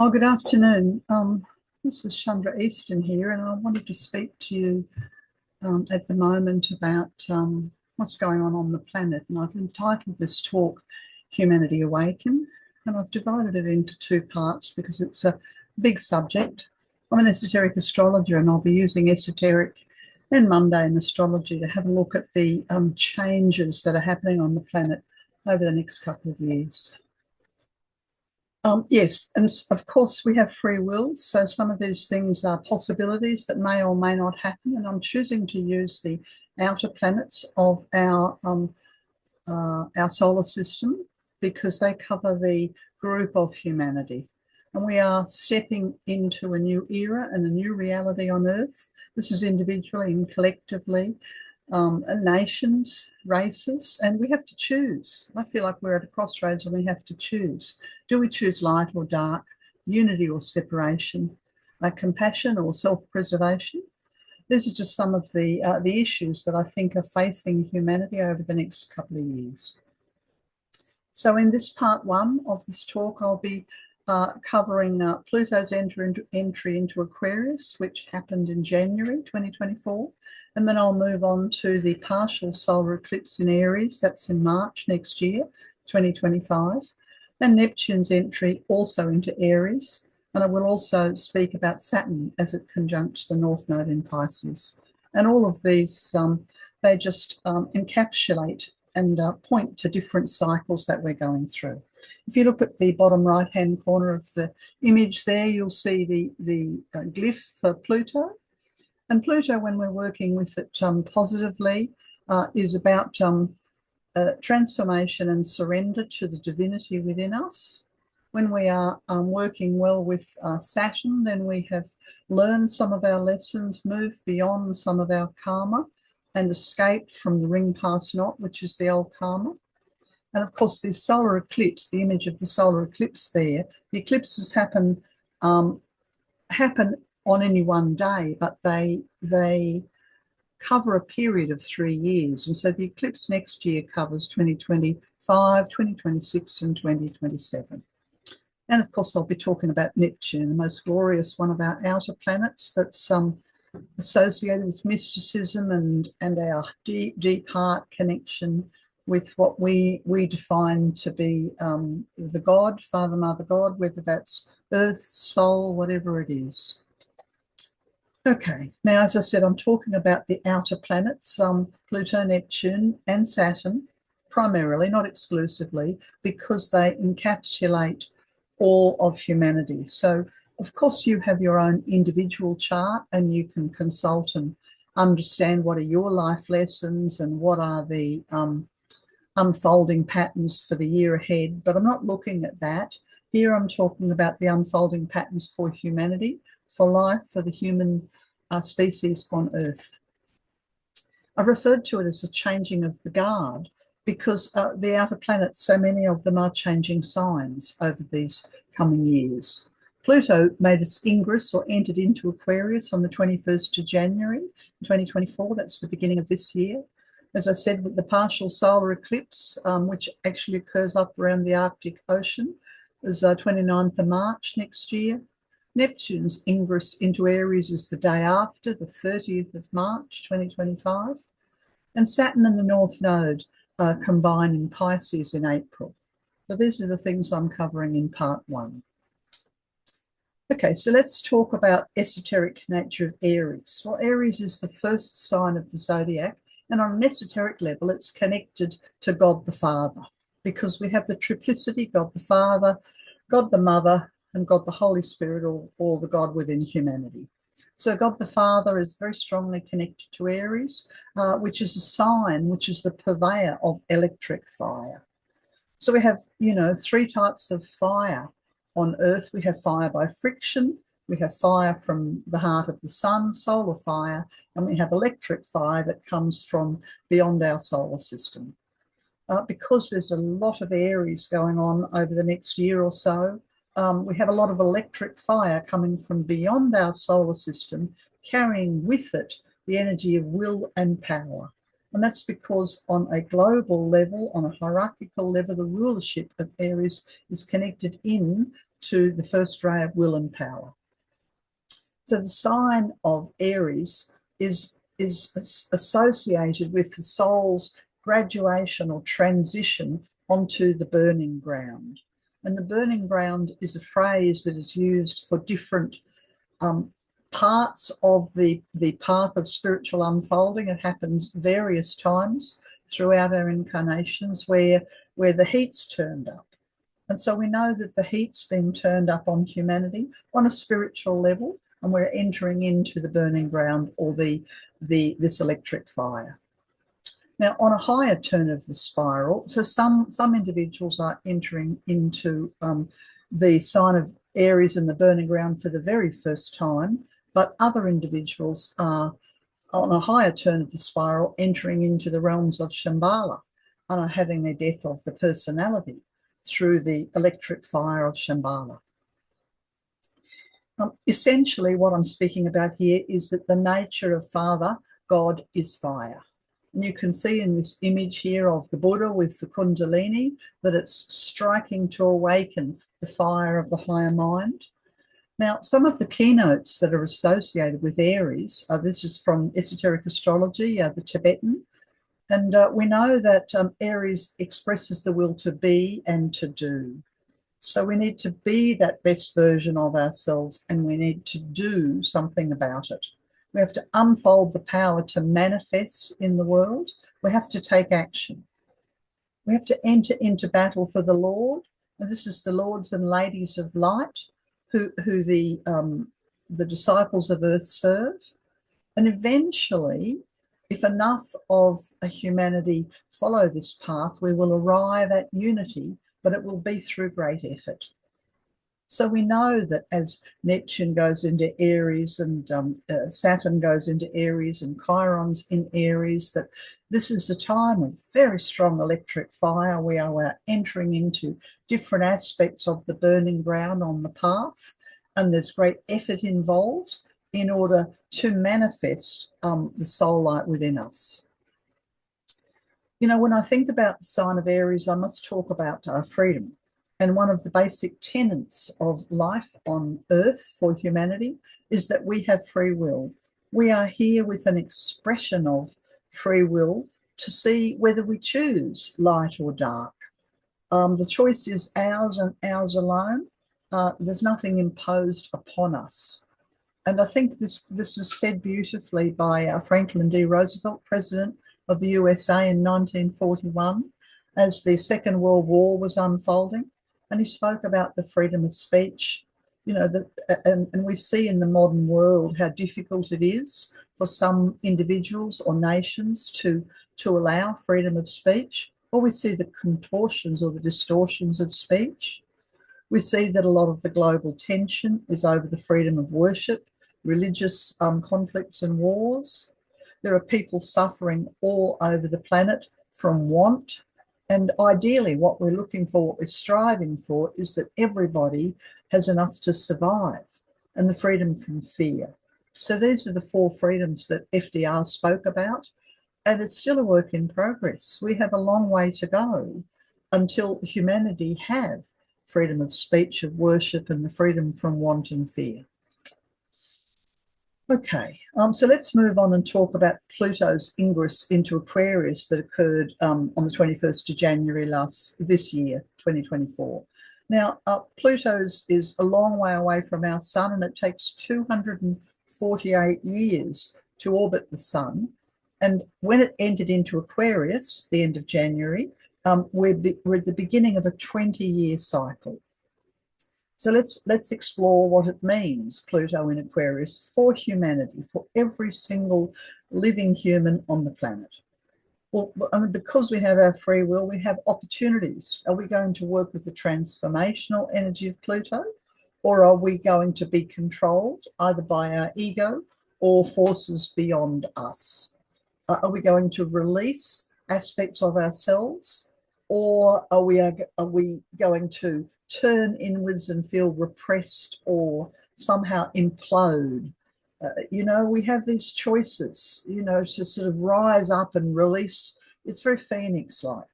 Oh, good afternoon. This is Chandra Easton here, and I wanted to speak to you at the moment about what's going on the planet. And I've entitled this talk Humanity Awaken, and I've divided it into two parts because it's a big subject. I'm an esoteric astrologer, and I'll be using esoteric and mundane astrology to have a look at the changes that are happening on the planet over the next couple of years. Yes, and of course we have free will, so some of these things are possibilities that may or may not happen, and I'm choosing to use the outer planets of our solar system because they cover the group of humanity. And we are stepping into a new era and a new reality on Earth. This is individually and collectively, nations, races, and we have to choose. I feel like we're at a crossroads and we have to choose. Do we choose light or dark, unity or separation, compassion or self-preservation? These are just some of the issues that I think are facing humanity over the next couple of years. So in this part one of this talk, I'll be covering Pluto's entry into Aquarius, which happened in January 2024. And then I'll move on to the partial solar eclipse in Aries, that's in March next year, 2025. And Neptune's entry also into Aries. And I will also speak about Saturn as it conjuncts the North Node in Pisces. And all of these, they just encapsulate and point to different cycles that we're going through. If you look at the bottom right-hand corner of the image there, you'll see the glyph for Pluto. And Pluto, when we're working with it positively, is about transformation and surrender to the divinity within us. When we are working well with Saturn, then we have learned some of our lessons, moved beyond some of our karma, and escaped from the ring past not, which is the old karma. And of course, the solar eclipse, the image of the solar eclipse there, the eclipses happen on any one day, but they cover a period of 3 years. And so the eclipse next year covers 2025, 2026, and 2027. And of course, I'll be talking about Neptune, the most glorious one of our outer planets that's associated with mysticism and our deep heart connection with what we define to be the God, Father, Mother God, whether that's earth, soul, whatever it is. Okay, now as I said, I'm talking about the outer planets, Pluto, Neptune, and Saturn, primarily, not exclusively, because they encapsulate all of humanity. So, of course, you have your own individual chart and you can consult and understand what are your life lessons and what are the unfolding patterns for the year ahead, but I'm not looking at that. Here I'm talking about the unfolding patterns for humanity, for life, for the human species on Earth. I've referred to it as a changing of the guard because the outer planets, so many of them are changing signs over these coming years. Pluto made its ingress or entered into Aquarius on the 21st of January 2024. That's the beginning of this year. As I said, with the partial solar eclipse, which actually occurs up around the Arctic Ocean, is 29th of March next year. Neptune's ingress into Aries is the day after, the 30th of March 2025. And Saturn and the North Node combine in Pisces in April. So these are the things I'm covering in part one. Okay, so let's talk about esoteric nature of Aries. Well, Aries is the first sign of the zodiac, and on an esoteric level, it's connected to God the Father, because we have the triplicity, God the Father, God the Mother, and God the Holy Spirit, or the God within humanity. So God the Father is very strongly connected to Aries, which is a sign, which is the purveyor of electric fire. So we have, 3 types of fire on Earth. We have fire by friction, we have fire from the heart of the sun, solar fire, and we have electric fire that comes from beyond our solar system. Because there's a lot of Aries going on over the next year or so, we have a lot of electric fire coming from beyond our solar system, carrying with it the energy of will and power. And that's because on a global level, on a hierarchical level, the rulership of Aries is connected in to the first ray of will and power. So the sign of Aries is associated with the soul's graduation or transition onto the burning ground. And the burning ground is a phrase that is used for different parts of the path of spiritual unfolding. It happens various times throughout our incarnations where the heat's turned up. And so we know that the heat's been turned up on humanity on a spiritual level, and we're entering into the burning ground or this electric fire. Now, on a higher turn of the spiral, so some individuals are entering into the sign of Aries in the burning ground for the very first time, but other individuals are on a higher turn of the spiral entering into the realms of Shambhala and are having their death of the personality through the electric fire of Shambhala. Essentially, what I'm speaking about here is that the nature of Father God is fire. And you can see in this image here of the Buddha with the Kundalini that it's striking to awaken the fire of the higher mind. Now, some of the keynotes that are associated with Aries, this is from esoteric astrology, the Tibetan, and we know that Aries expresses the will to be and to do. So we need to be that best version of ourselves, and we need to do something about it. We have to unfold the power to manifest in the world. We have to take action. We have to enter into battle for the Lord. And this is the lords and ladies of light who the disciples of earth serve. And eventually, if enough of a humanity follow this path, we will arrive at unity, but it will be through great effort. So we know that as Neptune goes into Aries and Saturn goes into Aries and Chiron's in Aries, that this is a time of very strong electric fire. We are entering into different aspects of the burning ground on the path, and there's great effort involved in order to manifest the soul light within us. You know, when I think about the sign of Aries, I must talk about freedom. And one of the basic tenets of life on earth for humanity is that we have free will. We are here with an expression of free will to see whether we choose light or dark. The choice is ours and ours alone. There's nothing imposed upon us. And I think this was said beautifully by Franklin D. Roosevelt, President of the USA in 1941, as the Second World War was unfolding. And he spoke about the freedom of speech, you know, and we see in the modern world how difficult it is for some individuals or nations to allow freedom of speech. Or we see the contortions or the distortions of speech. We see that a lot of the global tension is over the freedom of worship, religious conflicts and wars. There are people suffering all over the planet from want. And ideally, what we're looking for, what we're striving for, is that everybody has enough to survive, and the freedom from fear. So these are the 4 freedoms that FDR spoke about, and it's still a work in progress. We have a long way to go until humanity have freedom of speech, of worship, and the freedom from want and fear. Okay, so let's move on and talk about Pluto's ingress into Aquarius that occurred on the 21st of January this year, 2024. Now, Pluto's is a long way away from our sun, and it takes 248 years to orbit the sun. And when it entered into Aquarius, the end of January, we're at the beginning of a 20-year cycle. So let's explore what it means, Pluto in Aquarius, for humanity, for every single living human on the planet. Well, I mean, because we have our free will, we have opportunities. Are we going to work with the transformational energy of Pluto, or are we going to be controlled either by our ego or forces beyond us? Are we going to release aspects of ourselves, or are we going to turn inwards and feel repressed or somehow implode? You know, we have these choices, you know, to sort of rise up and release. It's very phoenix-like.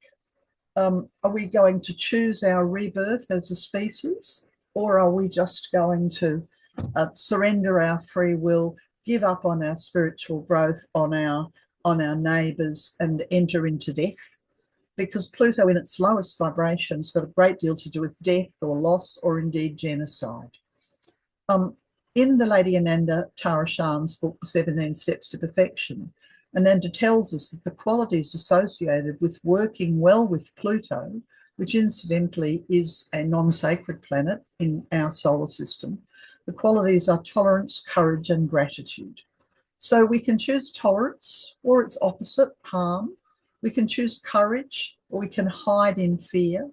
Are we going to choose our rebirth as a species, Or are we just going to surrender our free will, give up on our spiritual growth, on our neighbours, and enter into death? Because Pluto in its lowest vibration has got a great deal to do with death or loss or indeed genocide. In the Lady Ananda Tarashan's book, 17 Steps to Perfection, Ananda tells us that the qualities associated with working well with Pluto, which incidentally is a non-sacred planet in our solar system, the qualities are tolerance, courage, and gratitude. So we can choose tolerance or its opposite, harm. We can choose courage, or we can hide in fear.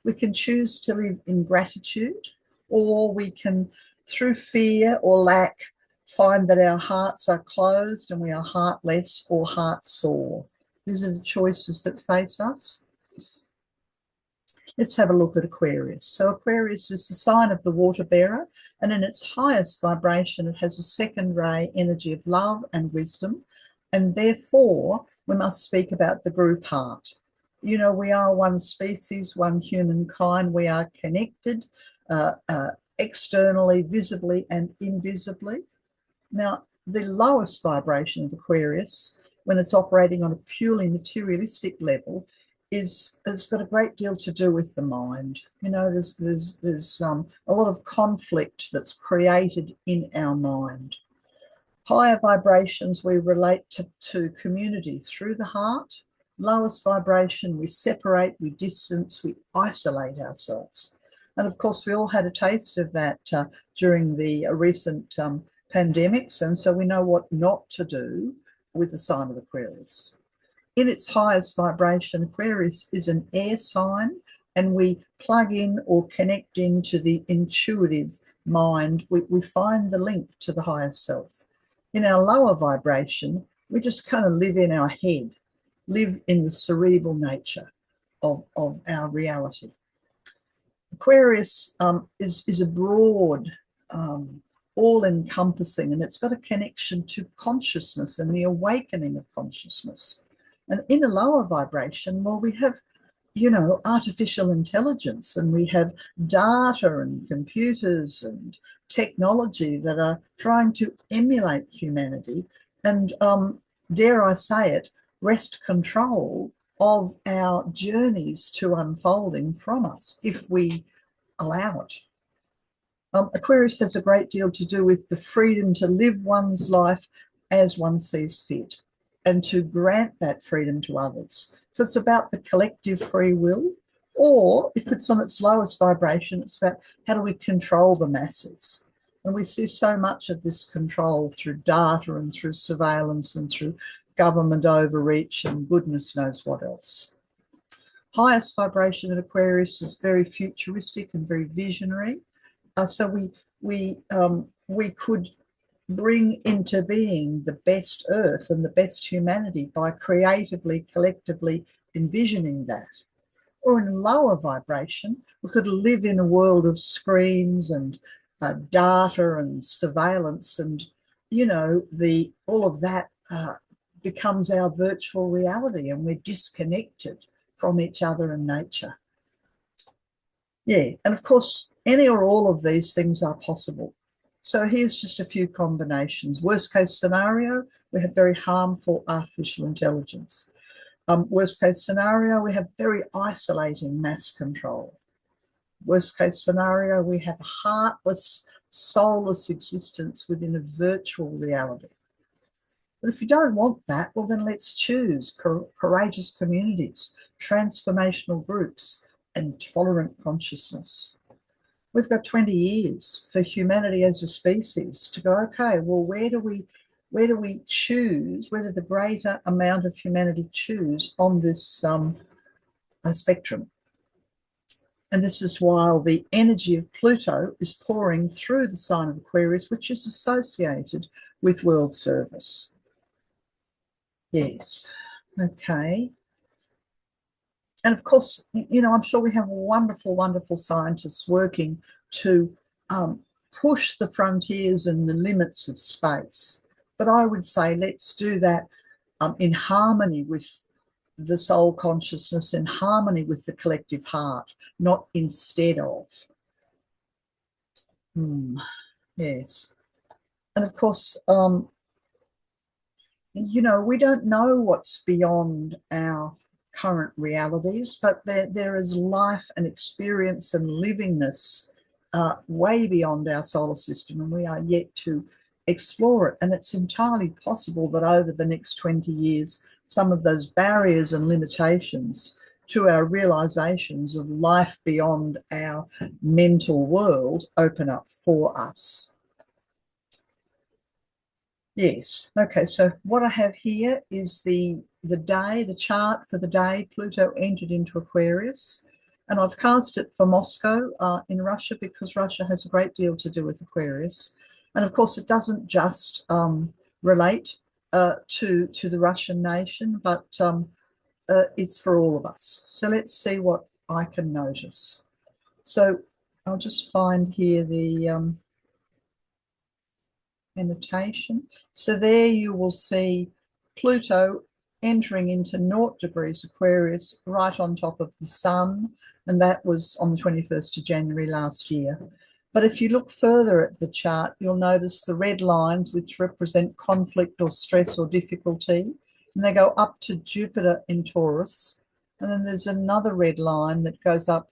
We can choose to live in gratitude, or we can, through fear or lack, find that our hearts are closed and we are heartless or heart sore. These are the choices that face us. Let's have a look at Aquarius. So Aquarius is the sign of the water bearer, and in its highest vibration, it has a second ray energy of love and wisdom, and therefore we must speak about the group heart. You know, we are one species, one humankind. We are connected externally, visibly, and invisibly. Now, the lowest vibration of Aquarius, when it's operating on a purely materialistic level, it's got a great deal to do with the mind. You know, there's a lot of conflict that's created in our mind. Higher vibrations, we relate to community through the heart. Lowest vibration, we separate, we distance, we isolate ourselves. And of course, we all had a taste of that during the recent pandemics, and so we know what not to do with the sign of Aquarius. In its highest vibration, Aquarius is an air sign, and we plug in or connect into the intuitive mind. We find the link to the higher self. In our lower vibration, we just kind of live in our head, live in the cerebral nature of our reality. Aquarius is a broad, all-encompassing, and it's got a connection to consciousness and the awakening of consciousness. And in a lower vibration, well, we have, you know, artificial intelligence, and we have data and computers and technology that are trying to emulate humanity and, dare I say it, wrest control of our journeys to unfolding from us if we allow it. Aquarius has a great deal to do with the freedom to live one's life as one sees fit, and to grant that freedom to others. So it's about the collective free will, or if it's on its lowest vibration, it's about how do we control the masses. And we see so much of this control through data and through surveillance and through government overreach and goodness knows what else. Highest vibration in Aquarius is very futuristic and very visionary. So we could bring into being the best Earth and the best humanity by creatively, collectively envisioning that. Or in lower vibration, we could live in a world of screens and data and surveillance, and, you know, all of that becomes our virtual reality, and we're disconnected from each other and nature. Yeah, and of course, any or all of these things are possible. So here's just a few combinations. Worst case scenario, we have very harmful artificial intelligence. Worst case scenario, we have very isolating mass control. Worst case scenario, we have a heartless, soulless existence within a virtual reality. But if you don't want that, well, then let's choose courageous communities, transformational groups, and tolerant consciousness. We've got 20 years for humanity as a species to go, okay, well, where do we choose, where do the greater amount of humanity choose on this spectrum? And this is while the energy of Pluto is pouring through the sign of Aquarius, which is associated with world service. Yes, okay. And of course, you know, I'm sure we have wonderful, wonderful scientists working to push the frontiers and the limits of space. But I would say let's do that in harmony with the soul consciousness, in harmony with the collective heart, not instead of. Yes. And of course, we don't know what's beyond our current realities, but there is life and experience and livingness way beyond our solar system, and we are yet to explore it. And it's entirely possible that over the next 20 years, some of those barriers and limitations to our realizations of life beyond our mental world open up for us. Yes. Okay. So what I have here is the chart for the day Pluto entered into Aquarius, and I've cast it for Moscow in Russia because Russia has a great deal to do with Aquarius, and of course it doesn't just relate to the Russian nation, but it's for all of us. So let's see what I can notice. So I'll just find here the annotation. So there you will see Pluto entering into 0 degrees Aquarius right on top of the sun, and that was on the 21st of January last year. But if you look further at the chart, you'll notice the red lines which represent conflict or stress or difficulty, and they go up to Jupiter in Taurus. And then there's another red line that goes up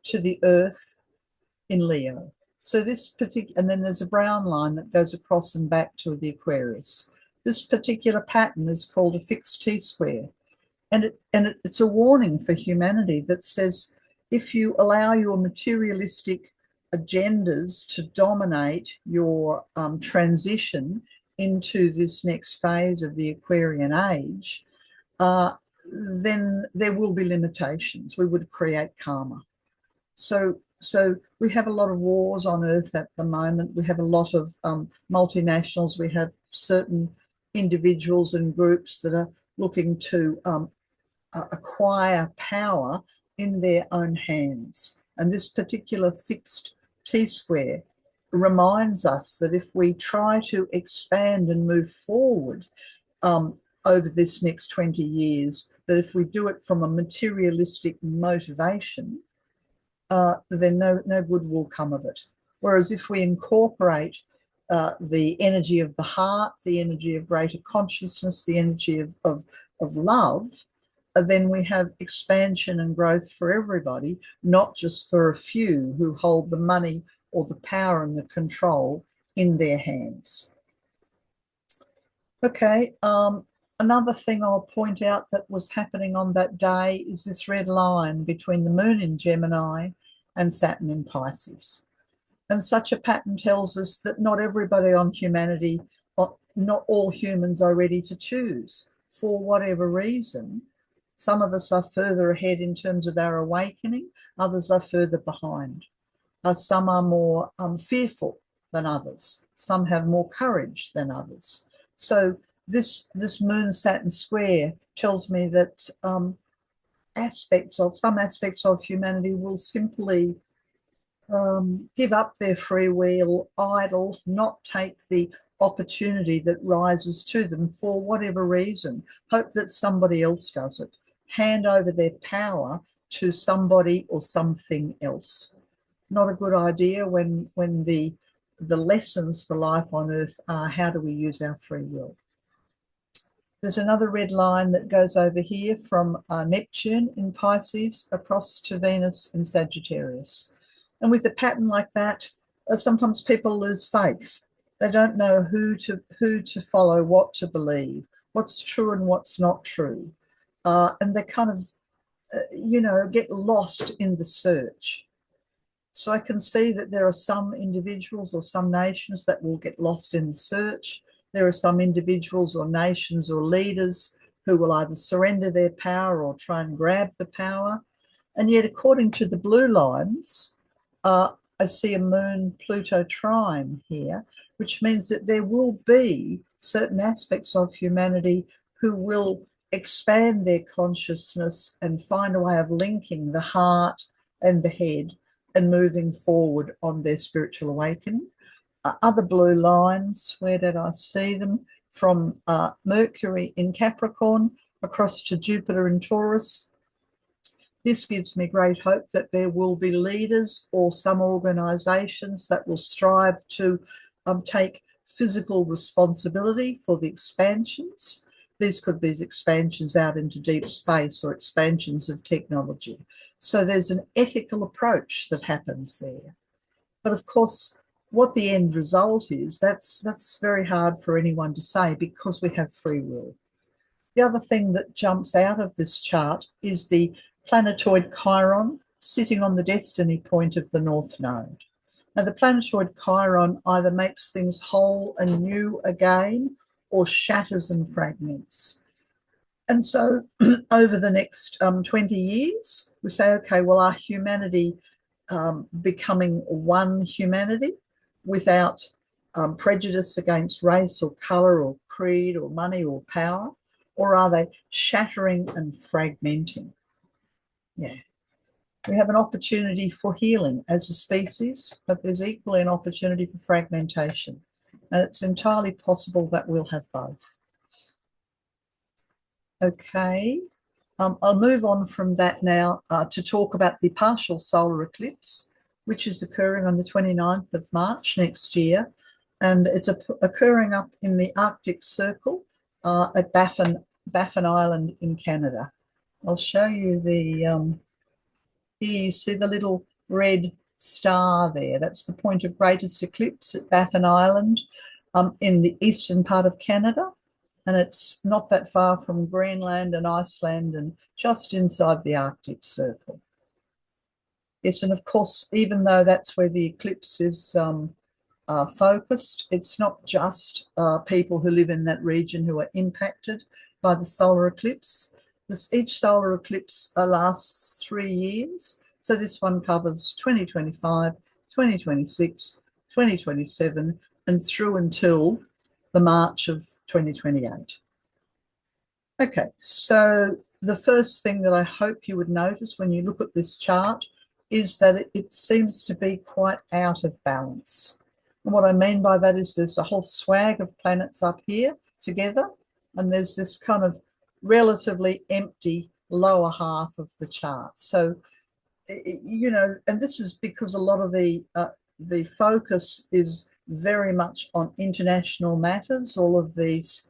to the Earth in Leo. So this particular, and then there's a brown line that goes across and back to the Aquarius. This particular pattern is called a fixed T-square. And it's a warning for humanity that says, if you allow your materialistic agendas to dominate your transition into this next phase of the Aquarian age, then there will be limitations. We would create karma. So we have a lot of wars on Earth at the moment. We have a lot of multinationals. We have certain individuals and groups that are looking to acquire power in their own hands. And this particular fixed T-square reminds us that if we try to expand and move forward over this next 20 years, that if we do it from a materialistic motivation, then no good will come of it. Whereas if we incorporate the energy of the heart, the energy of greater consciousness, the energy of love, then we have expansion and growth for everybody, not just for a few who hold the money or the power and the control in their hands. Okay, another thing I'll point out that was happening on that day is this red line between the moon in Gemini and Saturn in Pisces. And such a pattern tells us that not everybody on humanity, not all humans are ready to choose for whatever reason. Some of us are further ahead in terms of our awakening, others are further behind. Some are more fearful than others. Some have more courage than others. So this Moon Saturn square tells me that some aspects of humanity will simply give up their free will, idle, not take the opportunity that rises to them for whatever reason, hope that somebody else does it, hand over their power to somebody or something else. Not a good idea when the lessons for life on Earth are how do we use our free will. There's another red line that goes over here from Neptune in Pisces across to Venus in Sagittarius. And with a pattern like that, sometimes people lose faith. They don't know who to follow, what to believe, what's true and what's not true. And they kind of, get lost in the search. So I can see that there are some individuals or some nations that will get lost in the search. There are some individuals or nations or leaders who will either surrender their power or try and grab the power. And yet, according to the blue lines, I see a Moon-Pluto trine here, which means that there will be certain aspects of humanity who will expand their consciousness and find a way of linking the heart and the head and moving forward on their spiritual awakening. Other blue lines, where did I see them? From Mercury in Capricorn across to Jupiter in Taurus. This gives me great hope that there will be leaders or some organisations that will strive to take physical responsibility for the expansions. These could be expansions out into deep space or expansions of technology. So there's an ethical approach that happens there. But of course, what the end result is, that's very hard for anyone to say because we have free will. The other thing that jumps out of this chart is the planetoid Chiron sitting on the destiny point of the North Node. Now, the planetoid Chiron either makes things whole and new again or shatters and fragments. And so over the next 20 years, we say, okay, well, our humanity becoming one humanity without prejudice against race or colour or creed or money or power? Or are they shattering and fragmenting? Yeah. We have an opportunity for healing as a species, but there's equally an opportunity for fragmentation. And it's entirely possible that we'll have both. Okay. I'll move on from that now to talk about the partial solar eclipse, which is occurring on the 29th of March next year. And it's occurring up in the Arctic Circle at Baffin Island in Canada. I'll show you the, here you see the little red star there. That's the point of greatest eclipse at Baffin Island in the eastern part of Canada. And it's not that far from Greenland and Iceland and just inside the Arctic Circle. Yes, and of course, even though that's where the eclipse is focused, it's not just people who live in that region who are impacted by the solar eclipse. Each solar eclipse lasts 3 years. So this one covers 2025, 2026, 2027, and through until the March of 2028. Okay, so the first thing that I hope you would notice when you look at this chart is that it seems to be quite out of balance. And what I mean by that is there's a whole swag of planets up here together, and there's this kind of relatively empty lower half of the chart. So, you know, and this is because a lot of the focus is very much on international matters. All of these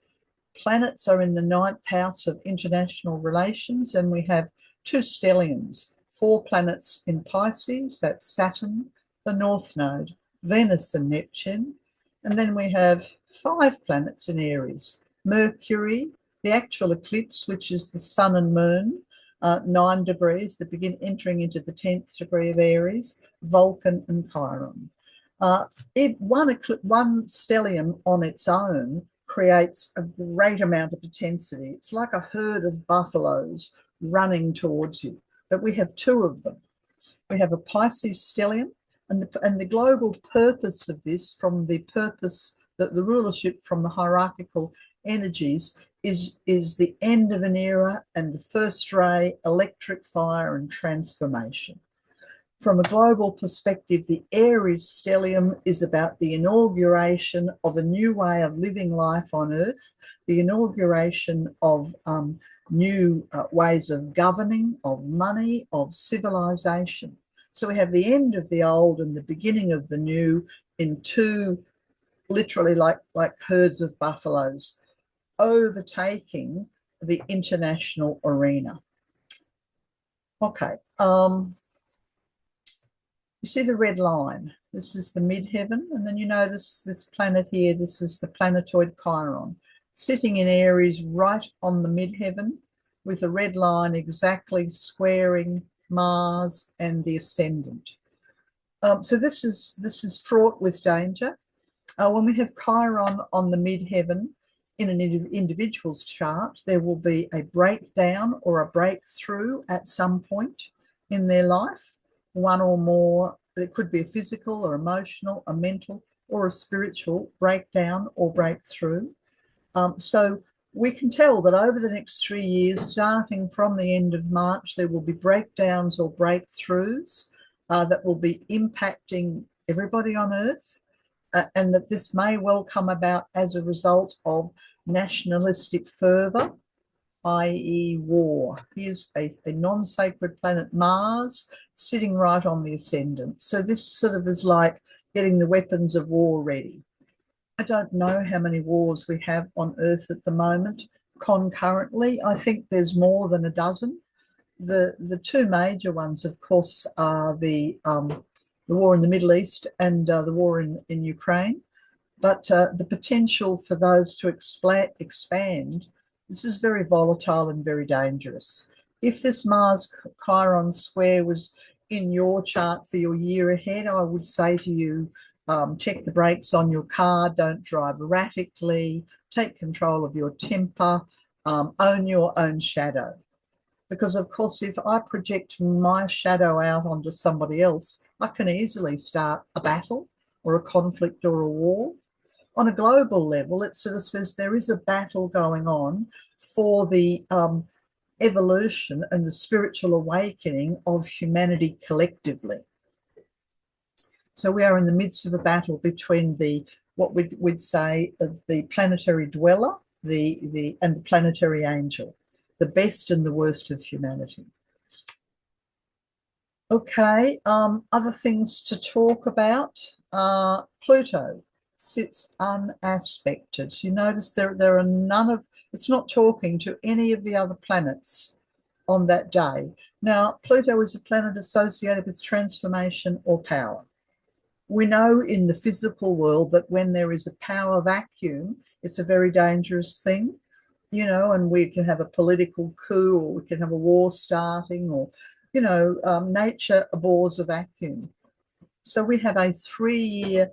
planets are in the 9th house of international relations, and we have 2 stelliums, 4 planets in Pisces, that's Saturn, the North Node, Venus and Neptune, and then we have 5 planets in Aries, Mercury, the actual eclipse, which is the Sun and Moon, 9 degrees that begin entering into the 10th degree of Aries, Vulcan and Chiron. If one stellium on its own creates a great amount of intensity. It's like a herd of buffaloes running towards you, but we have 2 of them. We have a Pisces stellium, and the global purpose of this, from the purpose that the rulership from the hierarchical energies is the end of an era and the first ray, electric fire and transformation. From a global perspective, the Aries stellium is about the inauguration of a new way of living life on Earth, the inauguration of new ways of governing, of money, of civilization. So we have the end of the old and the beginning of the new in 2, literally like herds of buffaloes, overtaking the international arena. Okay. You see the red line. This is the midheaven, and then you notice this planet here. This is the planetoid Chiron, sitting in Aries right on the midheaven with a red line exactly squaring Mars and the ascendant. So this is fraught with danger. When we have Chiron on the midheaven in an individual's chart, there will be a breakdown or a breakthrough at some point in their life. One or more, it could be a physical or emotional, a mental or a spiritual breakdown or breakthrough. So we can tell that over the next 3 years, starting from the end of March, there will be breakdowns or breakthroughs that will be impacting everybody on Earth, and that this may well come about as a result of nationalistic fervour i.e. war. Here's a non-sacred planet, Mars, sitting right on the ascendant. So this sort of is like getting the weapons of war ready. I don't know how many wars we have on Earth at the moment concurrently. I think there's more than a dozen. The two major ones, of course, are the war in the Middle East and the war in Ukraine. But the potential for those to expand, this is very volatile and very dangerous. If this Mars Chiron square was in your chart for your year ahead, I would say to you, check the brakes on your car, don't drive erratically, take control of your temper, own your own shadow. Because, of course, if I project my shadow out onto somebody else, I can easily start a battle or a conflict or a war. On a global level, it sort of says there is a battle going on for the evolution and the spiritual awakening of humanity collectively. So we are in the midst of a battle between what we'd say of the planetary dweller, and the planetary angel, the best and the worst of humanity. Okay, other things to talk about. Pluto sits unaspected. You notice there are none of, it's not talking to any of the other planets on that day. Now, Pluto is a planet associated with transformation or power. We know in the physical world that when there is a power vacuum, it's a very dangerous thing, you know, and we can have a political coup, or we can have a war starting, or, you know, nature abhors a vacuum. So we have a 3-year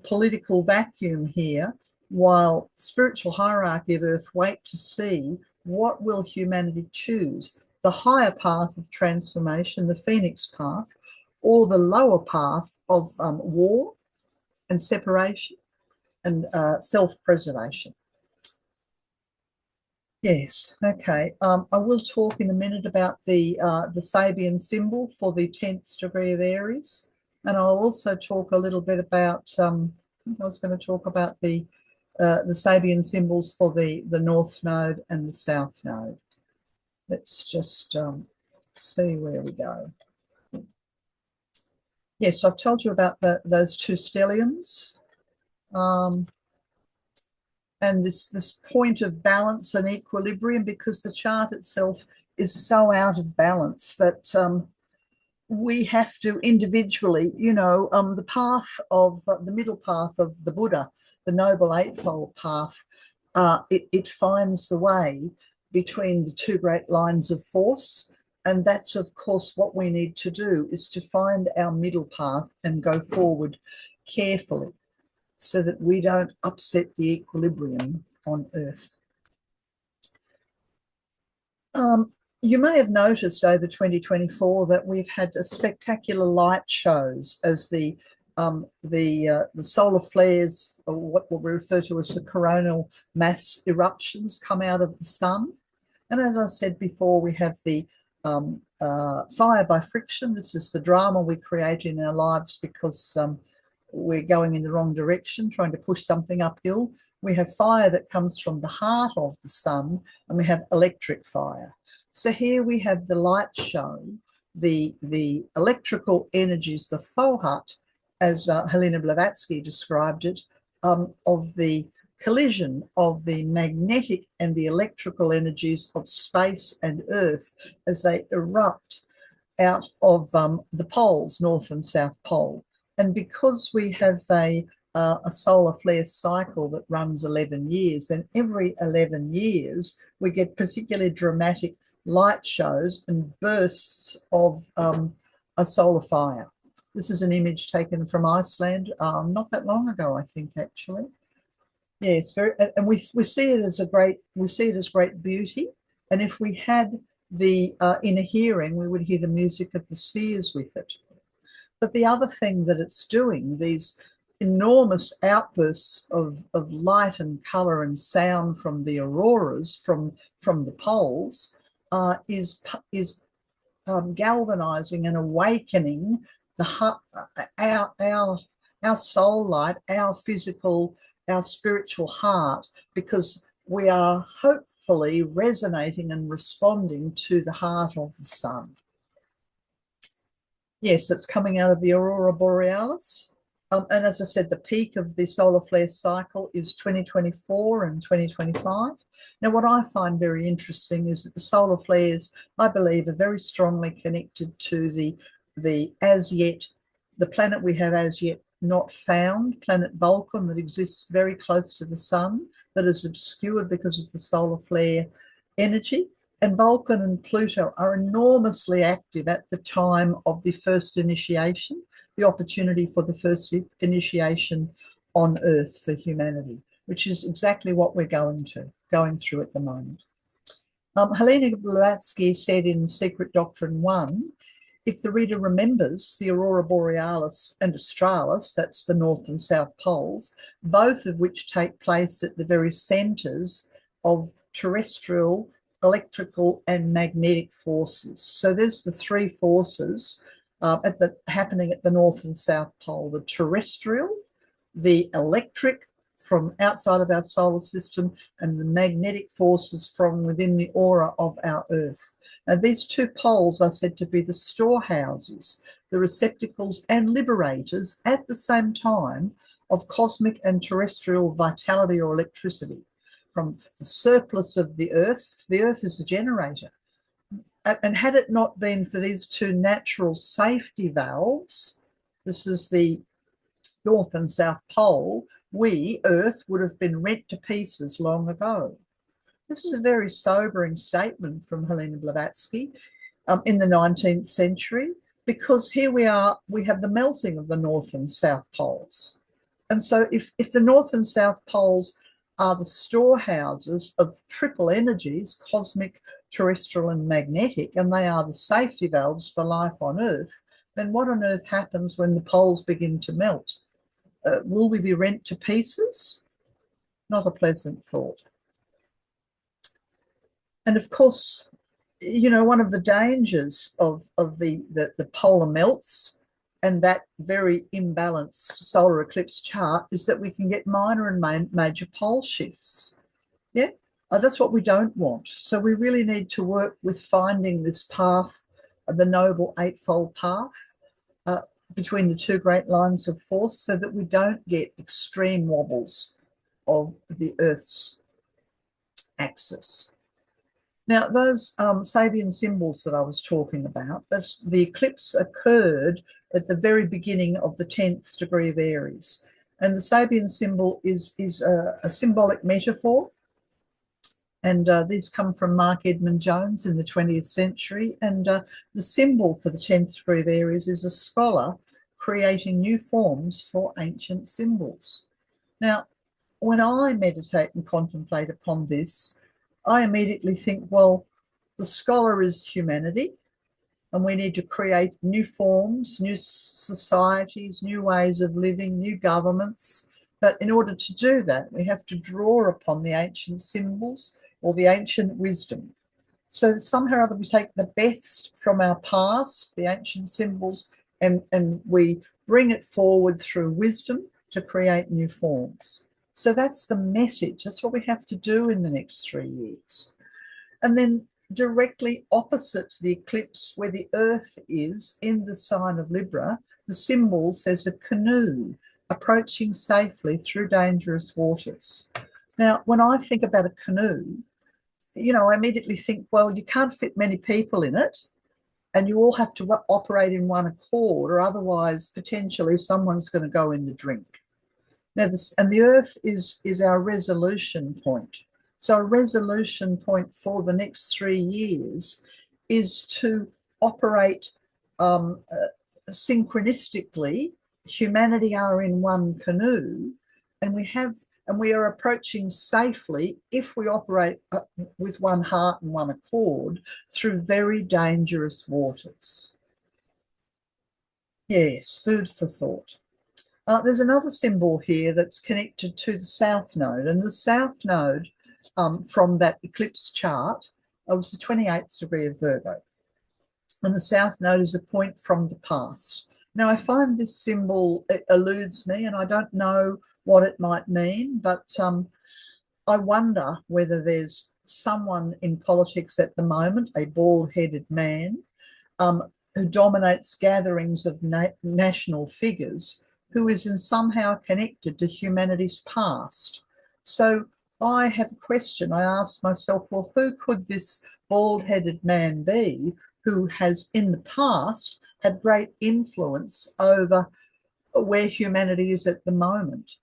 political vacuum here, while spiritual hierarchy of Earth wait to see what will humanity choose, the higher path of transformation, the phoenix path, or the lower path of war and separation and self-preservation. Yes, okay. I will talk in a minute about the Sabian symbol for the 10th degree of Aries. And I'll also talk a little bit about, I was going to talk about the Sabian symbols for the North Node and the South Node. Let's just see where we go. Yes, I've told you about those two stelliums. And this point of balance and equilibrium, because the chart itself is so out of balance that we have to individually, you know, the path of the middle path of the Buddha, the Noble Eightfold Path, it finds the way between the two great lines of force. And that's, of course, what we need to do, is to find our middle path and go forward carefully, so that we don't upset the equilibrium on Earth. You may have noticed over 2024 that we've had a spectacular light shows as the solar flares, or what we refer to as the coronal mass eruptions, come out of the sun. And as I said before, we have the fire by friction. This is the drama we create in our lives because we're going in the wrong direction, trying to push something uphill. We have fire that comes from the heart of the sun, and we have electric fire. So here we have the light show, the electrical energies, the Fohat, as Helena Blavatsky described it, of the collision of the magnetic and the electrical energies of space and Earth as they erupt out of the poles, North and South Pole. And because we have a solar flare cycle that runs 11 years, then every 11 years we get particularly dramatic light shows and bursts of a solar fire. This is an image taken from Iceland not that long ago, I think, actually. Yeah, it's very, and we see it as great beauty. And if we had the inner hearing, we would hear the music of the spheres with it. But the other thing that it's doing, these enormous outbursts of light and colour and sound from the auroras from the poles, is galvanizing and awakening our soul light, our physical, our spiritual heart, because we are gratefully resonating and responding to the heart of the sun. Yes, that's coming out of the aurora borealis. And as I said, the peak of the solar flare cycle is 2024 and 2025. Now, what I find very interesting is that the solar flares, I believe, are very strongly connected to the planet we have as yet not found, planet Vulcan, that exists very close to the sun, that is obscured because of the solar flare energy. And Vulcan and Pluto are enormously active at the time of the first initiation, the opportunity for the first initiation on Earth for humanity, which is exactly what we're going through at the moment. Helena Blavatsky said in Secret Doctrine 1, if the reader remembers, the aurora borealis and australis, that's the north and south poles, both of which take place at the very centres of terrestrial, electrical and magnetic forces. So there's the three forces happening at the north and south pole: the terrestrial, the electric from outside of our solar system, and the magnetic forces from within the aura of our Earth. Now, these two poles are said to be the storehouses, the receptacles and liberators at the same time of cosmic and terrestrial vitality or electricity. From the surplus of the Earth is the generator. And had it not been for these two natural safety valves, this is the North and South Pole, we, Earth, would have been rent to pieces long ago. This is a very sobering statement from Helena Blavatsky in the 19th century, because here we have the melting of the North and South Poles. And so if the North and South Poles are the storehouses of triple energies, cosmic, terrestrial and magnetic, and they are the safety valves for life on Earth, then what on earth happens when the poles begin to melt? Will we be rent to pieces? Not a pleasant thought. And of course, you know, one of the dangers of the polar melts and that very imbalanced solar eclipse chart is that we can get minor and major pole shifts. Yeah, that's what we don't want. So we really need to work with finding this path, the noble eightfold path, between the two great lines of force, so that we don't get extreme wobbles of the Earth's axis. Now, those Sabian symbols that I was talking about, the eclipse occurred at the very beginning of the 10th degree of Aries. And the Sabian symbol is a symbolic metaphor. And these come from Mark Edmund Jones in the 20th century. And the symbol for the 10th degree of Aries is a scholar creating new forms for ancient symbols. Now, when I meditate and contemplate upon this, I immediately think, well, the scholar is humanity, and we need to create new forms, new societies, new ways of living, new governments. But in order to do that, we have to draw upon the ancient symbols or the ancient wisdom. So somehow or other we take the best from our past, the ancient symbols, and we bring it forward through wisdom to create new forms. So that's the message. That's what we have to do in the next 3 years. And then directly opposite the eclipse, where the Earth is in the sign of Libra, the symbol says a canoe approaching safely through dangerous waters. Now, when I think about a canoe, you know, I immediately think, well, you can't fit many people in it, and you all have to operate in one accord, or otherwise potentially someone's going to go in the drink. Now, the Earth is our resolution point. So a resolution point for the next 3 years is to operate synchronistically. Humanity are in one canoe, and we are approaching safely, if we operate with one heart and one accord, through very dangerous waters. Yes, food for thought. There's another symbol here that's connected to the South Node, and the South Node from that eclipse chart was the 28th degree of Virgo. And the South Node is a point from the past. Now, I find this symbol, it eludes me, and I don't know what it might mean, but I wonder whether there's someone in politics at the moment, a bald-headed man, who dominates gatherings of national figures, who is in somehow connected to humanity's past. So I have a question. I asked myself, well, who could this bald-headed man be who has in the past had great influence over where humanity is at the moment?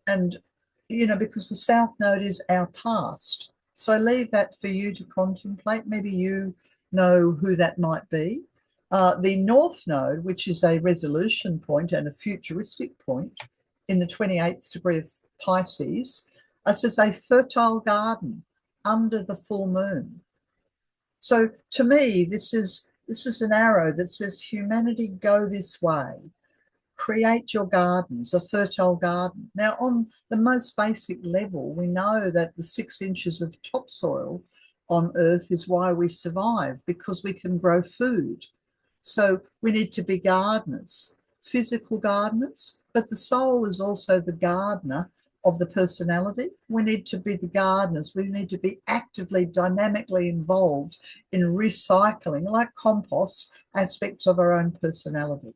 And, you know, because the South Node is our past. So I leave that for you to contemplate. Maybe you know who that might be. The North Node, which is a resolution point and a futuristic point in the 28th degree of Pisces, says a fertile garden under the full moon. So to me, this is an arrow that says, humanity, go this way. Create your gardens, a fertile garden. Now, on the most basic level, we know that the 6 inches of topsoil on Earth is why we survive, because we can grow food. So we need to be gardeners, physical gardeners, but the soul is also the gardener of the personality. We need to be the gardeners. We need to be actively, dynamically involved in recycling, like compost, aspects of our own personality.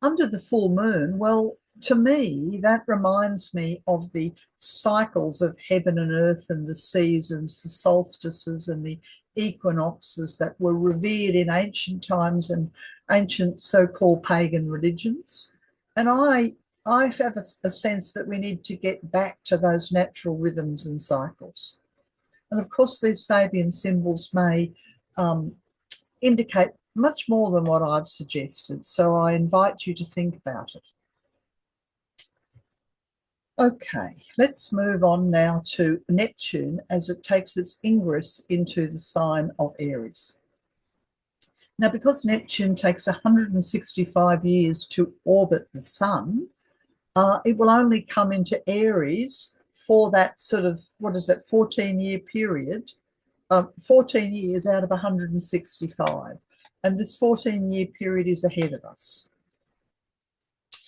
Under the full moon, well, to me, that reminds me of the cycles of heaven and earth and the seasons, the solstices and the equinoxes that were revered in ancient times and ancient so-called pagan religions. And I have a sense that we need to get back to those natural rhythms and cycles. And of course, these Sabian symbols may indicate much more than what I've suggested. So I invite you to think about it. Okay, let's move on now to Neptune as it takes its ingress into the sign of Aries. Now, because Neptune takes 165 years to orbit the sun, it will only come into Aries for that sort of, 14-year period, 14 years out of 165. And this 14-year period is ahead of us.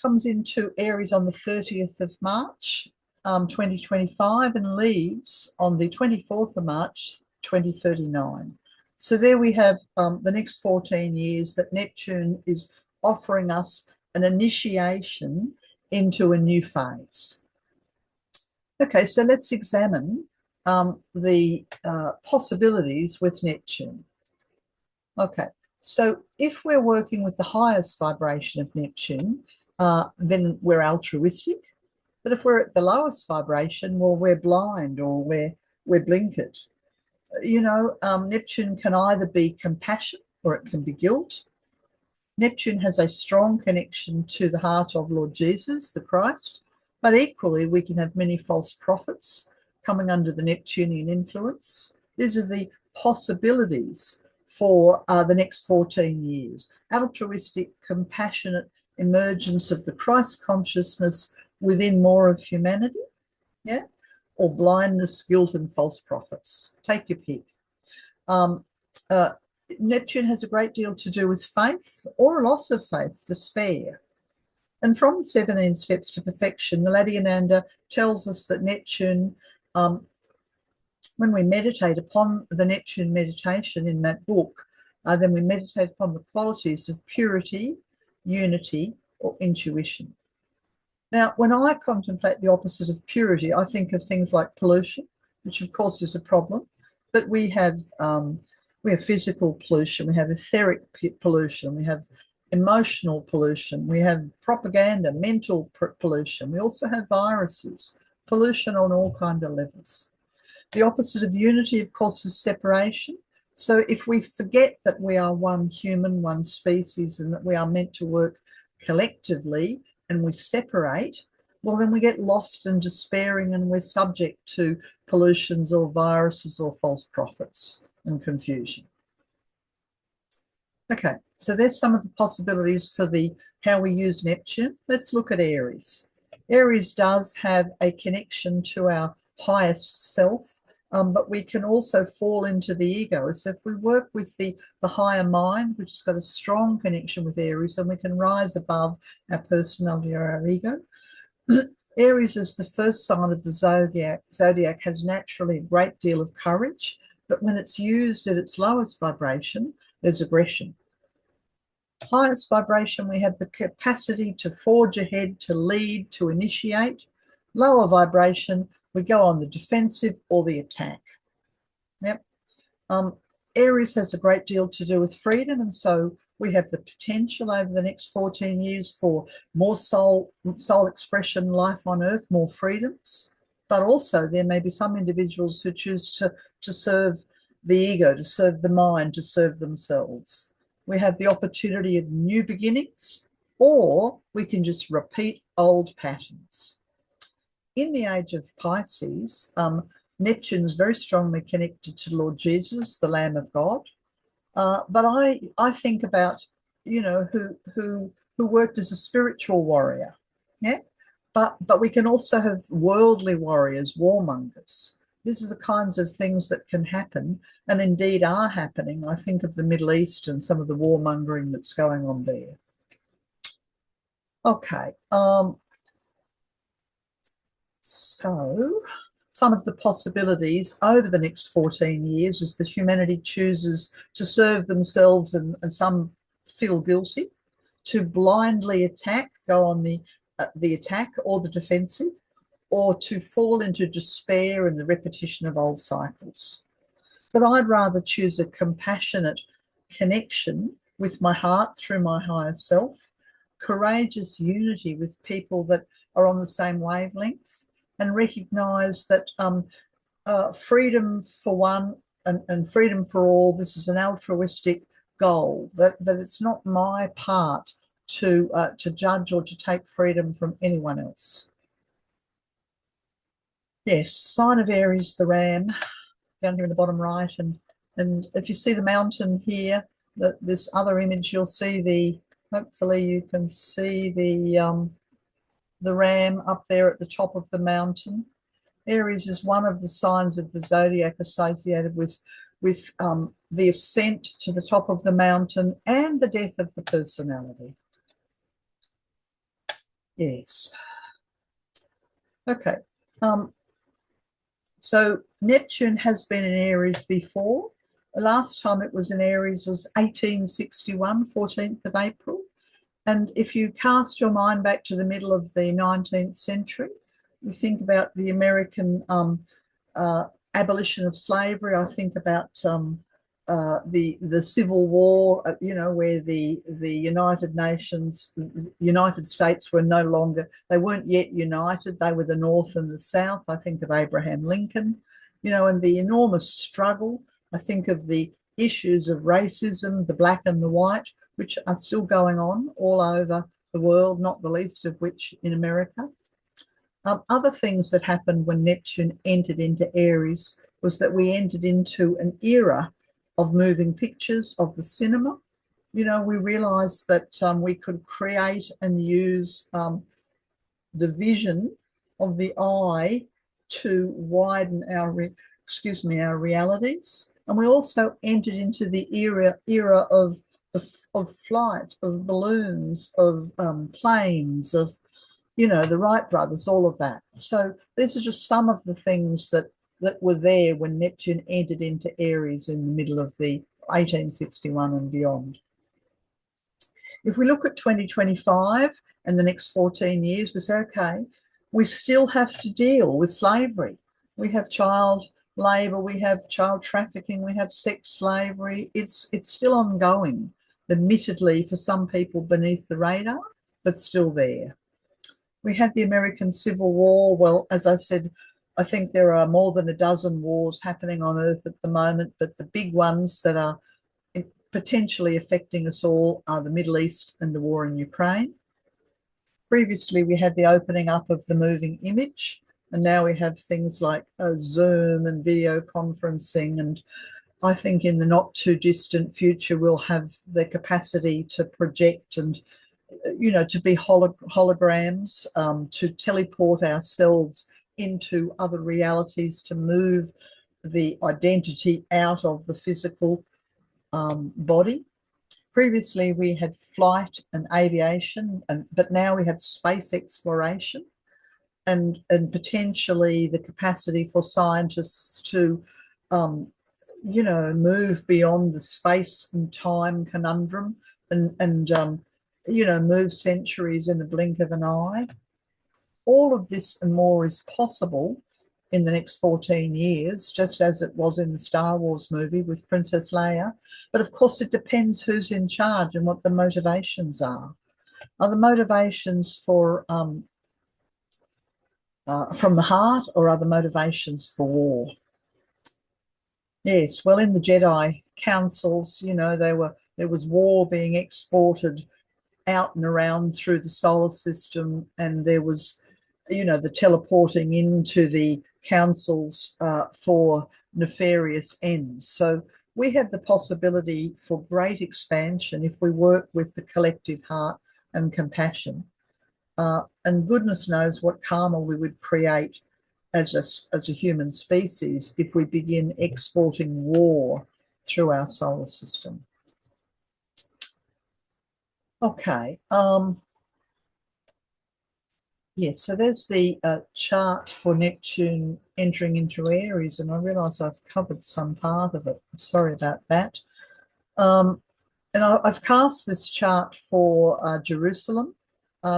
Comes into Aries on the 30th of March, 2025, and leaves on the 24th of March, 2039. So there we have the next 14 years that Neptune is offering us an initiation into a new phase. Okay, so let's examine the possibilities with Neptune. Okay, so if we're working with the highest vibration of Neptune, then we're altruistic. But if we're at the lowest vibration, well, we're blind or we're blinkered. You know, Neptune can either be compassion or it can be guilt. Neptune has a strong connection to the heart of Lord Jesus, the Christ, but equally we can have many false prophets coming under the Neptunian influence. These are the possibilities for the next 14 years. Altruistic, compassionate emergence of the Christ consciousness within more of humanity, yeah, or blindness, guilt, and false prophets. Take your pick. Neptune has a great deal to do with faith or a loss of faith, despair. And from the 17 Steps to Perfection, the Ladyananda tells us that Neptune, when we meditate upon the Neptune meditation in that book, then we meditate upon the qualities of purity, unity, or intuition. Now, when I contemplate the opposite of purity, I think of things like pollution, which of course is a problem, but we have physical pollution, we have etheric pollution, we have emotional pollution, we have propaganda, mental pollution, we also have viruses, pollution on all kinds of levels. The opposite of unity, of course, is separation. So if we forget that we are one human, one species, and that we are meant to work collectively, and we separate, well, then we get lost and despairing, and we're subject to pollutions or viruses or false prophets and confusion. Okay, so there's some of the possibilities for how we use Neptune. Let's look at Aries. Aries does have a connection to our highest self, but we can also fall into the ego. So if we work with the higher mind, which has got a strong connection with Aries, then we can rise above our personality or our ego. Aries is the first sign of the zodiac has naturally a great deal of courage, but when it's used at its lowest vibration, there's aggression. Highest vibration, we have the capacity to forge ahead, to lead, to initiate. Lower vibration, we go on the defensive or the attack. Yep. Aries has a great deal to do with freedom, and so we have the potential over the next 14 years for more soul expression, life on earth, more freedoms. But also there may be some individuals who choose to serve the ego, to serve the mind, to serve themselves. We have the opportunity of new beginnings, or we can just repeat old patterns. In the age of Pisces, Neptune is very strongly connected to Lord Jesus, the Lamb of God. But I think about, you know, who worked as a spiritual warrior, yeah. But we can also have worldly warriors, warmongers. These are the kinds of things that can happen, and indeed are happening. I think of the Middle East and some of the warmongering that's going on there. Okay, so some of the possibilities over the next 14 years is that humanity chooses to serve themselves, and some feel guilty, to blindly attack, go on the attack or the defensive, or to fall into despair and the repetition of old cycles. But I'd rather choose a compassionate connection with my heart through my higher self, courageous unity with people that are on the same wavelength, and recognize that freedom for one and freedom for all, this is an altruistic goal, that it's not my part to judge or to take freedom from anyone else. Yes, sign of Aries, the ram, down here in the bottom right, and if you see the mountain here, this other image, you'll see hopefully you can see the ram up there at the top of the mountain. Aries is one of the signs of the zodiac associated with the ascent to the top of the mountain and the death of the personality. Yes. Okay. So Neptune has been in Aries before. The last time it was in Aries was 1861, 14th of April. And if you cast your mind back to the middle of the 19th century, you think about the American abolition of slavery. I think about the Civil War, you know, where the United States were no longer, they weren't yet united. They were the North and the South. I think of Abraham Lincoln, you know, and the enormous struggle. I think of the issues of racism, the black and the white, which are still going on all over the world, not the least of which in America. Other things that happened when Neptune entered into Aries was that we entered into an era of moving pictures, of the cinema. You know, we realized that we could create and use the vision of the eye to widen our realities. And we also entered into the era of flight, of balloons, of planes, of, you know, the Wright brothers, all of that. So these are just some of the things that were there when Neptune entered into Aries in the middle of the 1861 and beyond. If we look at 2025 and the next 14 years, we say, okay, we still have to deal with slavery. We have child labour, we have child trafficking, we have sex slavery. It's still ongoing, admittedly for some people beneath the radar, but still there. We had the American Civil War. Well, as I said, I think there are more than a dozen wars happening on Earth at the moment, but the big ones that are potentially affecting us all are the Middle East and the war in Ukraine. Previously, we had the opening up of the moving image, and now we have things like Zoom and video conferencing. And I think in the not too distant future, we'll have the capacity to project and, you know, to be holograms, to teleport ourselves into other realities, to move the identity out of the physical body. Previously, we had flight and aviation, but now we have space exploration. and potentially the capacity for scientists to move beyond the space and time conundrum and move centuries in a blink of an eye. All of this and more is possible in the next 14 years, just as it was in the Star Wars movie with Princess Leia. But of course, it depends who's in charge and what the motivations are. Are the motivations from the heart, or are the motivations for war? Yes, well, in the Jedi councils, there was war being exported out and around through the solar system, and there was, the teleporting into the councils for nefarious ends. So we have the possibility for great expansion if we work with the collective heart and compassion. And goodness knows what karma we would create as a human species if we begin exporting war through our solar system. Okay. Yes, so there's the chart for Neptune entering into Aries, and I realise I've covered some part of it. Sorry about that. And I've cast this chart for Jerusalem.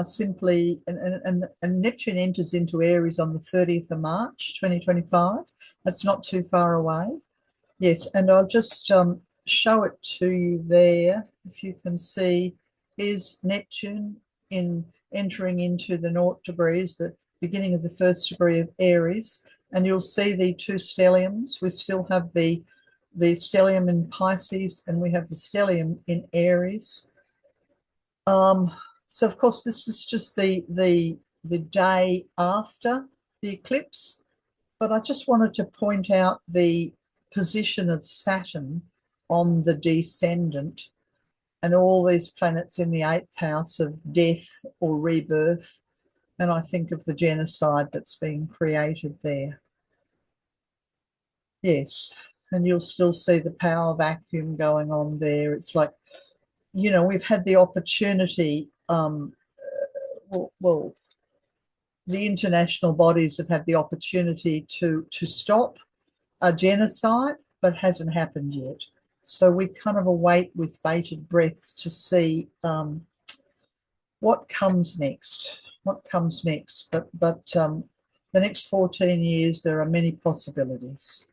Simply, and Neptune enters into Aries on the 30th of March, 2025. That's not too far away. Yes, and I'll just show it to you there. If you can see, here's Neptune entering into the 0 degrees, the beginning of the 1st degree of Aries, and you'll see the two stelliums. We still have the stellium in Pisces, and we have the stellium in Aries. So of course, this is just the day after the eclipse, but I just wanted to point out the position of Saturn on the descendant and all these planets in the 8th house of death or rebirth. And I think of the genocide that's being created there. Yes, and you'll still see the power vacuum going on there. It's like, we've had the opportunity, well, the international bodies have had the opportunity to stop a genocide, but hasn't happened yet. So we kind of await with bated breath to see what comes next. What comes next? But the next 14 years, there are many possibilities.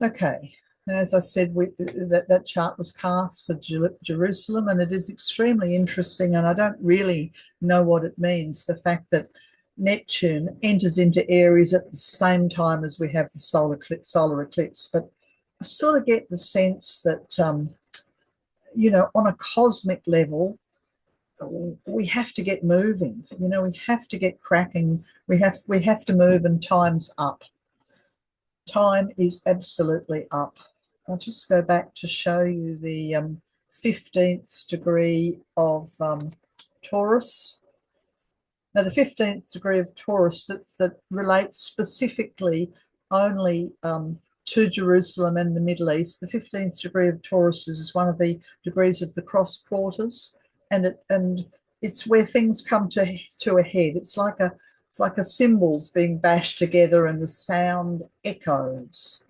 Okay. As I said, that chart was cast for Jerusalem, and it is extremely interesting, and I don't really know what it means, the fact that Neptune enters into Aries at the same time as we have the solar eclipse. But I sort of get the sense that, on a cosmic level, we have to get moving. We have to get cracking. We have to move, and time's up. Time is absolutely up. I'll just go back to show you the 15th degree of Taurus. Now, the 15th degree of Taurus that relates specifically only to Jerusalem and the Middle East. The 15th degree of Taurus is one of the degrees of the cross quarters, and it's where things come to a head. It's like a cymbals being bashed together and the sound echoes.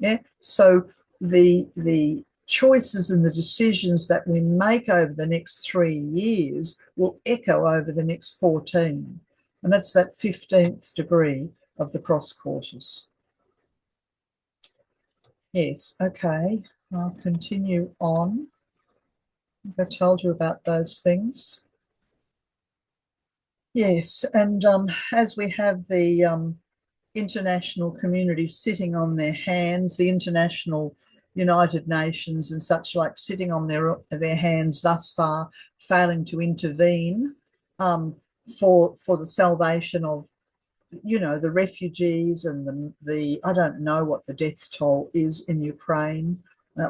Yeah. So the choices and the decisions that we make over the next 3 years will echo over the next 14. And that's that 15th degree of the cross quarters. Yes, okay. I'll continue on. I told you about those things. Yes, and as we have the international community sitting on their hands, the international United Nations and such like sitting on their hands thus far, failing to intervene for the salvation of the refugees and the I don't know what the death toll is in Ukraine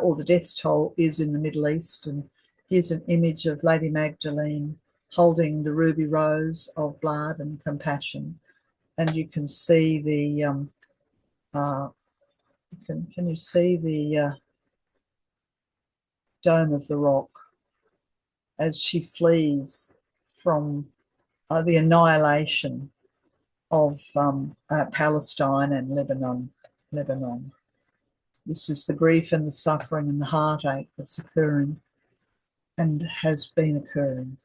or the death toll is in the Middle East. And here's an image of Lady Magdalene holding the ruby rose of blood and compassion, and you can see the can you see the dome of the rock as she flees from the annihilation of Palestine and Lebanon. This is the grief and the suffering and the heartache that's occurring and has been occurring.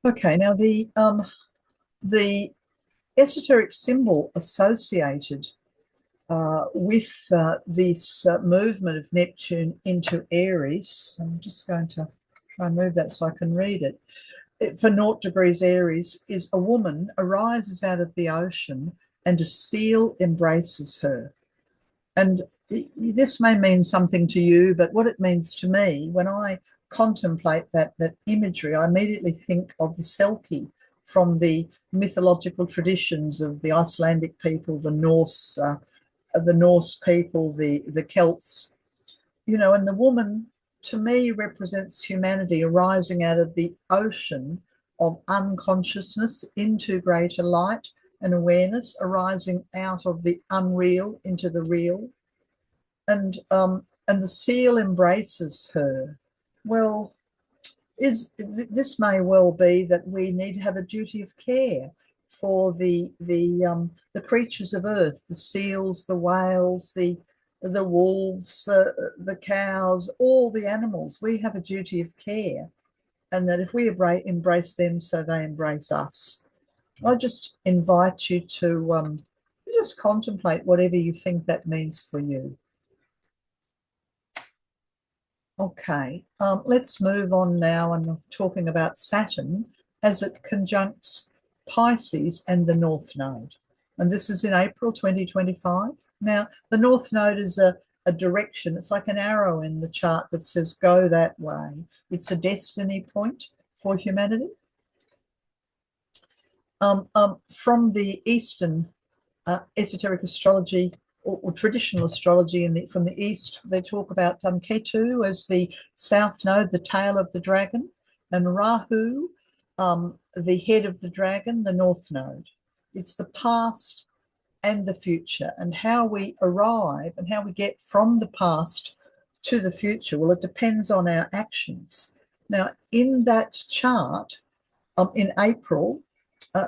Okay, now the esoteric symbol associated with this movement of Neptune into Aries, I'm just going to try and move that so I can read it. For 0 degrees Aries is a woman arises out of the ocean and a seal embraces her. And this may mean something to you, but what it means to me, when I contemplate that imagery, I immediately think of the Selkie from the mythological traditions of the Icelandic people, the Norse people, the Celts, you know, and the woman to me represents humanity arising out of the ocean of unconsciousness into greater light and awareness, arising out of the unreal into the real. And the seal embraces her. Well, this may well be that we need to have a duty of care for the creatures of earth, the seals, the whales, the wolves, the cows, all the animals. We have a duty of care, and that if we embrace them, so they embrace us. I just invite you to just contemplate whatever you think that means for you. Okay, let's move on now and talking about Saturn as it conjuncts Pisces and the North Node. And this is in April 2025. Now, the North Node is a direction. It's like an arrow in the chart that says go that way. It's a destiny point for humanity. From the Eastern esoteric astrology or traditional astrology from the East, they talk about Ketu as the South Node, the tail of the dragon, and Rahu, the head of the dragon, the North Node. It's the past and the future, and how we arrive and how we get from the past to the future. Well, it depends on our actions. Now, in that chart, in April,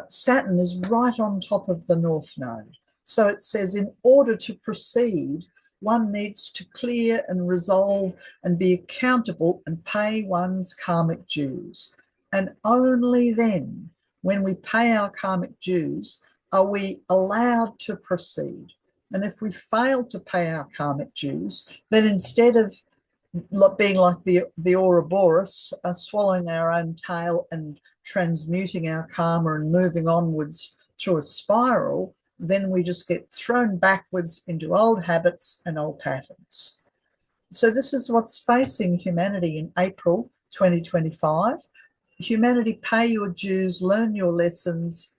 Saturn is right on top of the North Node. So it says, in order to proceed, one needs to clear and resolve and be accountable and pay one's karmic dues. And only then, when we pay our karmic dues, are we allowed to proceed. And if we fail to pay our karmic dues, then instead of being like the Ouroboros, swallowing our own tail and transmuting our karma and moving onwards through a spiral, then we just get thrown backwards into old habits and old patterns. So this is what's facing humanity in April 2025. Humanity, pay your dues, learn your lessons,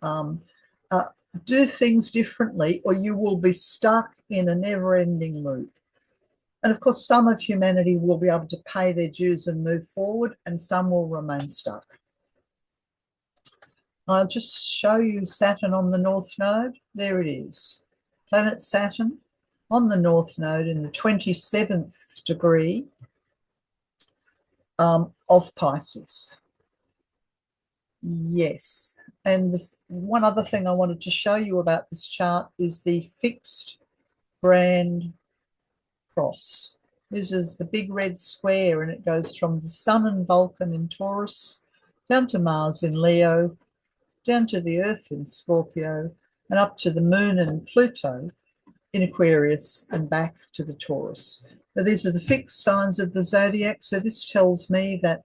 do things differently, or you will be stuck in a never-ending loop. And of course, some of humanity will be able to pay their dues and move forward, and some will remain stuck. I'll just show you Saturn on the North Node. There it is. Planet Saturn on the North Node in the 27th degree of Pisces. Yes. And one other thing I wanted to show you about this chart is the fixed grand cross. This is the big red square, and it goes from the Sun and Vulcan in Taurus down to Mars in Leo, down to the Earth in Scorpio, and up to the Moon and Pluto in Aquarius and back to the Taurus. Now, these are the fixed signs of the zodiac. So this tells me that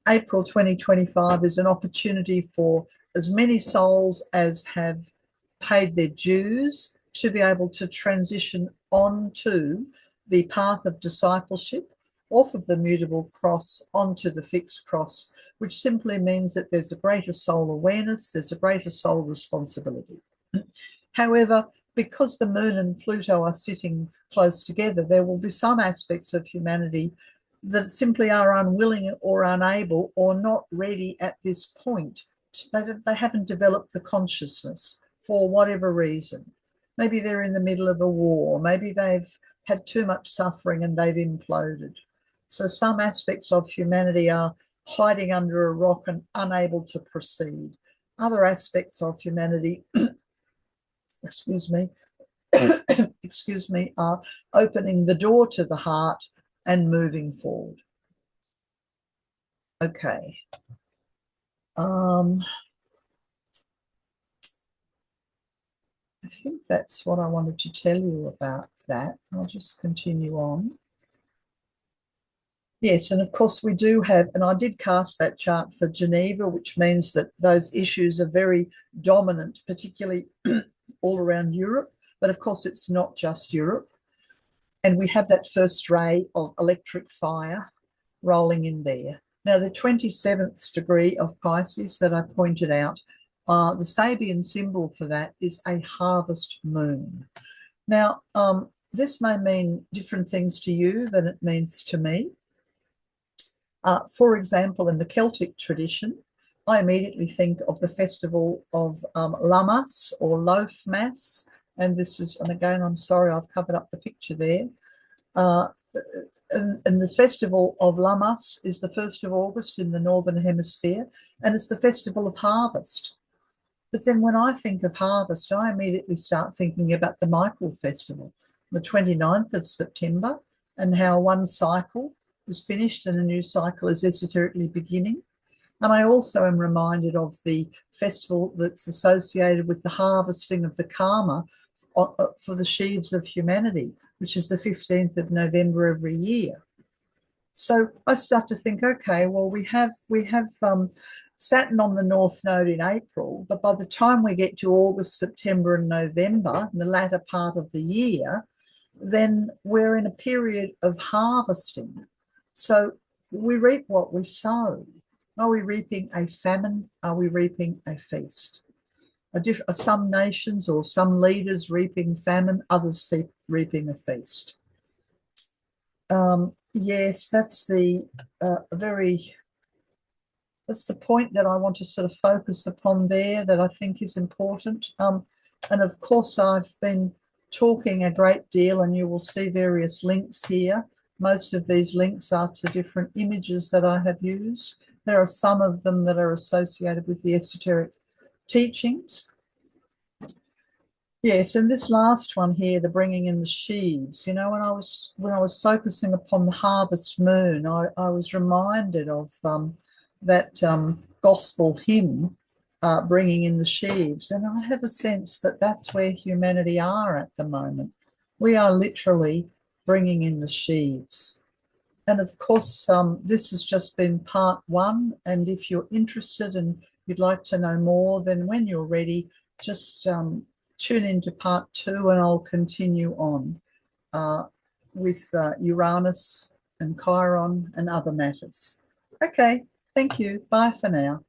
April 2025 is an opportunity for as many souls as have paid their dues to be able to transition onto the path of discipleship, off of the mutable cross onto the fixed cross, which simply means that there's a greater soul awareness, there's a greater soul responsibility. However, because the Moon and Pluto are sitting close together, there will be some aspects of humanity that simply are unwilling or unable or not ready at this point. They haven't developed the consciousness for whatever reason. Maybe they're in the middle of a war, maybe they've had too much suffering and they've imploded. So some aspects of humanity are hiding under a rock and unable to proceed. Other aspects of humanity, excuse me, excuse me, are opening the door to the heart and moving forward. Okay. I think that's what I wanted to tell you about that. I'll just continue on. Yes, and of course we do have, and I did cast that chart for Geneva, which means that those issues are very dominant, particularly all around Europe. But of course it's not just Europe. And we have that first ray of electric fire rolling in there. Now, the 27th degree of Pisces that I pointed out, the Sabian symbol for that is a harvest moon. Now, this may mean different things to you than it means to me. For example, in the Celtic tradition, I immediately think of the festival of Lammas or Loaf Mass. And this is, and again, I'm sorry, I've covered up the picture there. And the festival of Lammas is the 1st of August in the Northern Hemisphere, and it's the festival of harvest. But then when I think of harvest, I immediately start thinking about the Michael Festival, the 29th of September, and how one cycle is finished and a new cycle is esoterically beginning. And I also am reminded of the festival that's associated with the harvesting of the karma for the sheaves of humanity, which is the 15th of November every year. So I start to think, okay, well, we have Saturn on the North Node in April, but by the time we get to August, September and November, in the latter part of the year, then we're in a period of harvesting. So we reap what we sow. Are we reaping a famine? Are we reaping a feast? Some nations or some leaders reaping famine, others reaping a feast. Yes, that's the that's the point that I want to sort of focus upon there, that I think is important. And of course, I've been talking a great deal, and you will see various links here. Most of these links are to different images that I have used. There are some of them that are associated with the esoteric teachings. Yes, and this last one here, the bringing in the sheaves. You know, when I was focusing upon the harvest moon, I was reminded of that gospel hymn, bringing in the sheaves, and I have a sense that that's where humanity are at the moment. We are literally bringing in the sheaves. And of course, this has just been part one. And if you're interested and you'd like to know more, then when you're ready, just tune into part two, and I'll continue on with Uranus and Chiron and other matters. Okay, thank you. Bye for now.